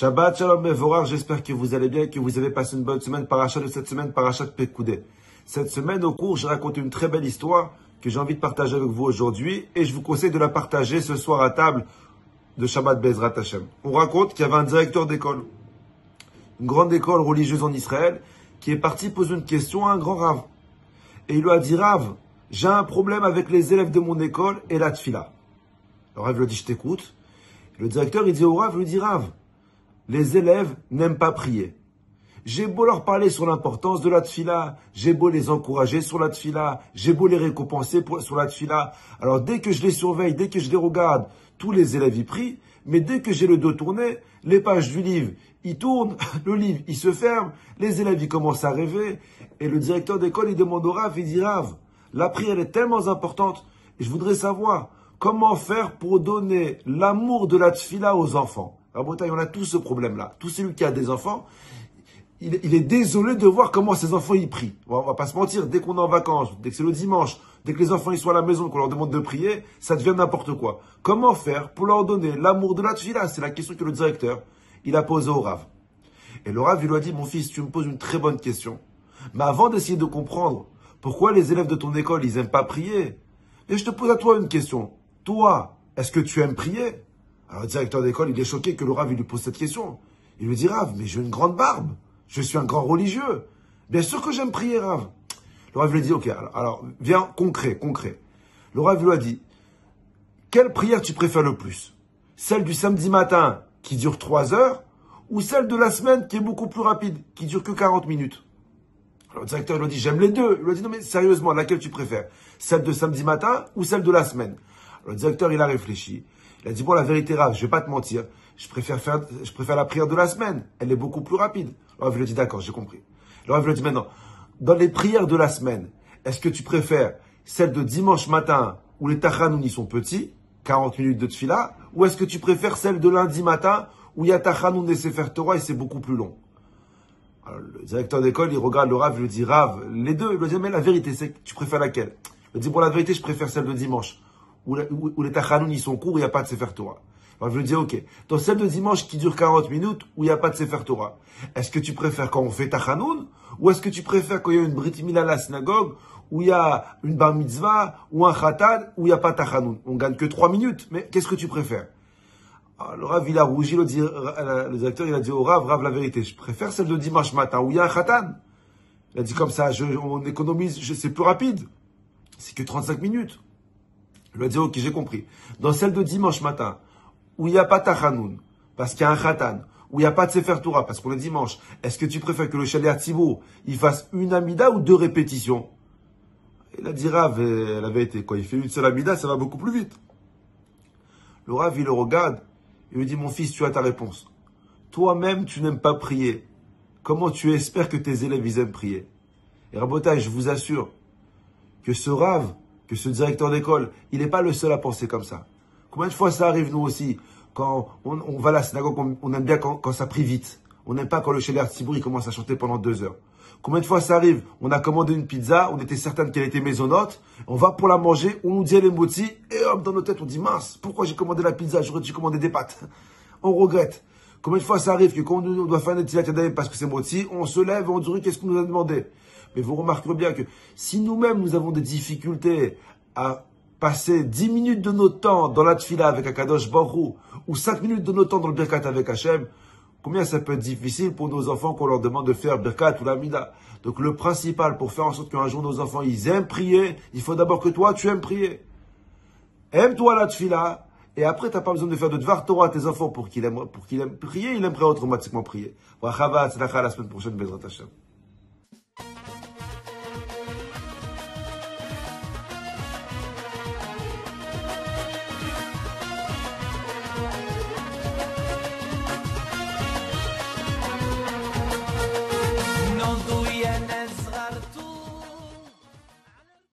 Shabbat Shalom Mevorach, j'espère que vous allez bien, que vous avez passé une bonne semaine. Parachat de cette semaine, Parachat Pekudei. Cette semaine, au cours, j'ai raconté une très belle histoire que j'ai envie de partager avec vous aujourd'hui et je vous conseille de la partager ce soir à table de Shabbat Bezrat Hashem. On raconte qu'il y avait un directeur d'école, une grande école religieuse en Israël, qui est parti poser une question à un grand Rav. Et il lui a dit, Rav, j'ai un problème avec les élèves de mon école et la tfila. Le Rav lui a dit, je t'écoute. Le directeur, il dit au Rav, il lui dit, Rav, les élèves n'aiment pas prier. J'ai beau leur parler sur l'importance de la tfila, j'ai beau les encourager sur la tfila, j'ai beau les récompenser sur la tfila. Alors dès que je les surveille, dès que je les regarde, tous les élèves y prient, mais dès que j'ai le dos tourné, les pages du livre, ils tournent, le livre, il se ferme, les élèves, ils commencent à rêver, et le directeur d'école, il demande au Rav, il dit, Rav, la prière est tellement importante, et je voudrais savoir comment faire pour donner l'amour de la tfila aux enfants. En Bretagne, on a tous ce problème-là. Tout celui qui a des enfants, il est désolé de voir comment ses enfants y prient. On va pas se mentir, dès qu'on est en vacances, dès que c'est le dimanche, dès que les enfants ils sont à la maison, qu'on leur demande de prier, ça devient n'importe quoi. Comment faire pour leur donner l'amour de la tfila? C'est la question que le directeur, il a posée au Rav. Et le Rav, il lui a dit, mon fils, tu me poses une très bonne question. Mais avant d'essayer de comprendre pourquoi les élèves de ton école, ils aiment pas prier, et je te pose à toi une question. Toi, est-ce que tu aimes prier? Alors, le directeur d'école, il est choqué que le Rav, il lui pose cette question. Il lui dit, Rav, mais j'ai une grande barbe. Je suis un grand religieux. Bien sûr que j'aime prier, Rav. Le Rav lui dit, ok, alors viens, concret. Le Rav lui a dit, quelle prière tu préfères le plus? Celle du samedi matin, qui dure 3 heures, ou celle de la semaine, qui est beaucoup plus rapide, qui dure que 40 minutes? Alors, le directeur lui a dit, j'aime les deux. Il lui a dit, non mais sérieusement, laquelle tu préfères? Celle de samedi matin ou celle de la semaine? Alors, le directeur, il a réfléchi. Il a dit, bon, la vérité, Rav, je vais pas te mentir. Je préfère la prière de la semaine. Elle est beaucoup plus rapide. Le Rav lui a dit, d'accord, j'ai compris. Le Rav lui a dit, maintenant, dans les prières de la semaine, est-ce que tu préfères celle de dimanche matin où les tachanoun y sont petits, 40 minutes de tfila, ou est-ce que tu préfères celle de lundi matin où il y a tachanoun et sefer Torah et c'est beaucoup plus long? Alors, le directeur d'école, il regarde le Rav, il lui dit, Rav, les deux. Il lui dit, mais la vérité, c'est que tu préfères laquelle? Il lui dit, bon, la vérité, je préfère celle de dimanche. Où les tachanoun y sont courts, il n'y a pas de Sefer Torah. Alors je lui dis, ok, dans celle de dimanche qui dure 40 minutes, où il n'y a pas de Sefer Torah, est-ce que tu préfères quand on fait tachanoun, ou est-ce que tu préfères quand il y a une brit mila à la synagogue, où il y a une bar mitzvah, ou un khatan, où il n'y a pas tachanoun? On gagne que 3 minutes, mais qu'est-ce que tu préfères? Alors, le Rav, il a rougi, le directeur, il a dit au Rav, la vérité, je préfère celle de dimanche matin, où il y a un khatan. Il a dit comme ça, on économise, c'est plus rapide. C'est que 35 minutes. Je lui ai dit, ok, j'ai compris. Dans celle de dimanche matin, où il n'y a pas tachanoun, parce qu'il y a un khatan, où il n'y a pas de sefer Torah, parce qu'on est dimanche, est-ce que tu préfères que le shaliach tzibur, il fasse une amida ou 2 répétitions? Il a dit, Rav, la vérité, quand il fait une seule amida, ça va beaucoup plus vite. Le Rav, il le regarde, il lui dit, mon fils, tu as ta réponse. Toi-même, tu n'aimes pas prier. Comment tu espères que tes élèves, ils aiment prier? Et Rabotai, je vous assure que ce Rav, que ce directeur d'école, il n'est pas le seul à penser comme ça. Combien de fois ça arrive, nous aussi, quand on va à la synagogue, on aime bien quand ça prie vite. On n'aime pas quand le shaliach tzibur, il commence à chanter pendant 2 heures. Combien de fois ça arrive, on a commandé une pizza, on était certain qu'elle était maisonnote, on va pour la manger, on nous dit elle est moti, et hop, dans nos têtes, on dit mince, pourquoi j'ai commandé la pizza, j'aurais dû commander des pâtes. On regrette. Combien de fois ça arrive que quand on doit faire un netilat yadayim parce que c'est moti, on se lève et on dit qu'est-ce qu'on nous a demandé? Mais vous remarquerez bien que si nous-mêmes, nous avons des difficultés à passer 10 minutes de notre temps dans la tfila avec Akadosh Baruch Hu, ou 5 minutes de notre temps dans le birkat avec Hachem, combien ça peut être difficile pour nos enfants qu'on leur demande de faire birkat ou la mida. Donc le principal pour faire en sorte qu'un jour nos enfants, ils aiment prier, il faut d'abord que toi, tu aimes prier. Aime-toi la tfila, et après, tu n'as pas besoin de faire de dvar Torah à tes enfants pour qu'ils aiment prier, ils aimeraient automatiquement prier. La semaine prochaine, Bezrat Hashem.